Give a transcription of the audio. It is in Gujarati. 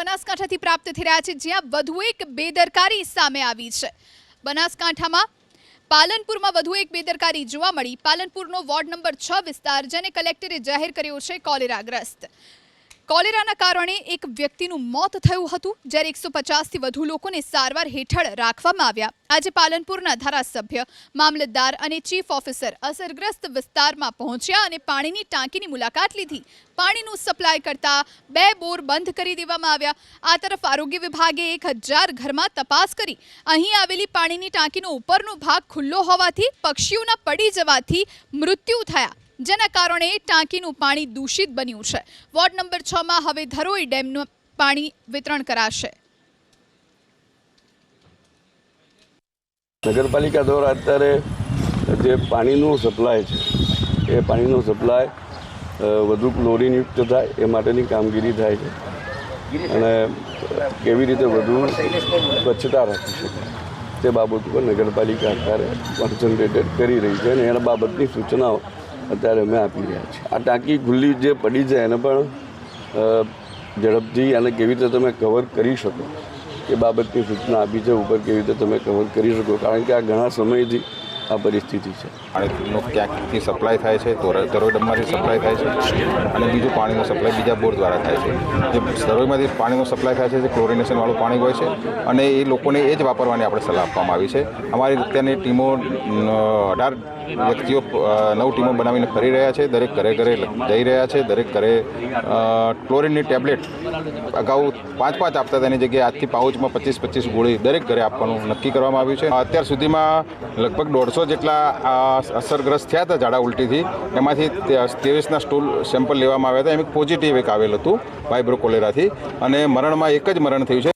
બનાસકાંઠાથી પ્રાપ્ત થઈ રહ્યા છે, જ્યાં વધુ એક બેદરકારી સામે આવી છે। બનાસકાંઠામાં પાલનપુરમાં વધુ એક બેદરકારી જોવા મળી। પાલનપુરનો વોર્ડ નંબર 6 વિસ્તાર, જેને કલેક્ટરે જાહેર કર્યો છે કોલેરાગ્રસ્ત। કોલેરાના કારણે એક વ્યક્તિનું મોત થયું હતું, જ્યારે 150થી વધુ લોકોને સારવાર હેઠળ રાખવામાં આવ્યા। આજે પાલનપુરના ધારાસભ્ય, મામલતદાર અને ચીફ ઓફિસર અસરગ્રસ્ત વિસ્તારમાં પહોંચ્યા અને પાણીની ટાંકીની મુલાકાત લીધી। પાણીનું સપ્લાય કરતા 2 બોર બંધ કરી દેવામાં આવ્યા। આ તરફ આરોગ્ય વિભાગે 1000 ઘરમાં તપાસ કરી અહીં આવેલી પાણીની ટાંકીનો ઉપરનો ભાગ ખુલ્લો હોવાથી પક્ષીઓના પડી જવાથી મૃત્યુ થયા, જેના કારણે ટાંકીનું પાણી દૂષિત બન્યું છે। વોર્ડ નંબર 6માં હવે ધરોઈ ડેમનું પાણી વિતરણ કરાશે। નગરપાલિકા દ્વારા અત્યારે જે પાણીનું સપ્લાય છે, એ પાણીનો સપ્લાય વધુ ક્લોરીનયુક્ત થાય એ માટેની કામગીરી થાય છે અને કેવી રીતે વધુ સ્વચ્છતા રાખી શકાય તે બાબત પર નગરપાલિકા અત્યારે કોન્સન્ટ્રેટેડ કરી રહી છે અને એના બાબતની સૂચનાઓ અત્યારે અમે આપી રહ્યા છીએ। આ ટાંકી ખુલ્લી જે પડી છે એને પણ ઝડપથી અને કેવી રીતે તમે કવર કરી શકો એ બાબતની સૂચના આપી છે, ઉપર કેવી રીતે તમે કવર કરી શકો, કારણ કે આ ઘણા સમયથી આ પરિસ્થિતિ છે। પાણીનો ક્યાંકથી સપ્લાય થાય છે, ધરોઈ ડેમમાંથી સપ્લાય થાય છે અને બીજું પાણીનો સપ્લાય બીજા બોર દ્વારા થાય છે। જે ધરોઈમાંથી પાણીનો સપ્લાય થાય છે તે ક્લોરિનેશનવાળું પાણી હોય છે અને એ લોકોને એ જ વાપરવાની આપણે સલાહ આપવામાં આવી છે। અમારી અત્યારની ટીમો 18 વ્યક્તિઓ 9 ટીમો બનાવીને ફરી રહ્યા છે, દરેક ઘરે ઘરે જઈ રહ્યા છે। દરેક ઘરે ક્લોરીનની ટેબ્લેટ અગાઉ 5 આપતા તેની જગ્યાએ આજથી પાઉચમાં 25 ગોળી દરેક ઘરે આપવાનું નક્કી કરવામાં આવ્યું છે। અત્યાર સુધીમાં લગભગ 150 જેટલા અસરગ્રસ્ત થયા હતા ઝાડા ઉલટીથી, એમાંથી 23ના સ્ટૂલ સેમ્પલ લેવામાં આવ્યા હતા। એમ પોઝિટિવ એક આવેલ હતું વાઇબ્રો કોલેરાથી અને મરણમાં એક જ મરણ થયું છે।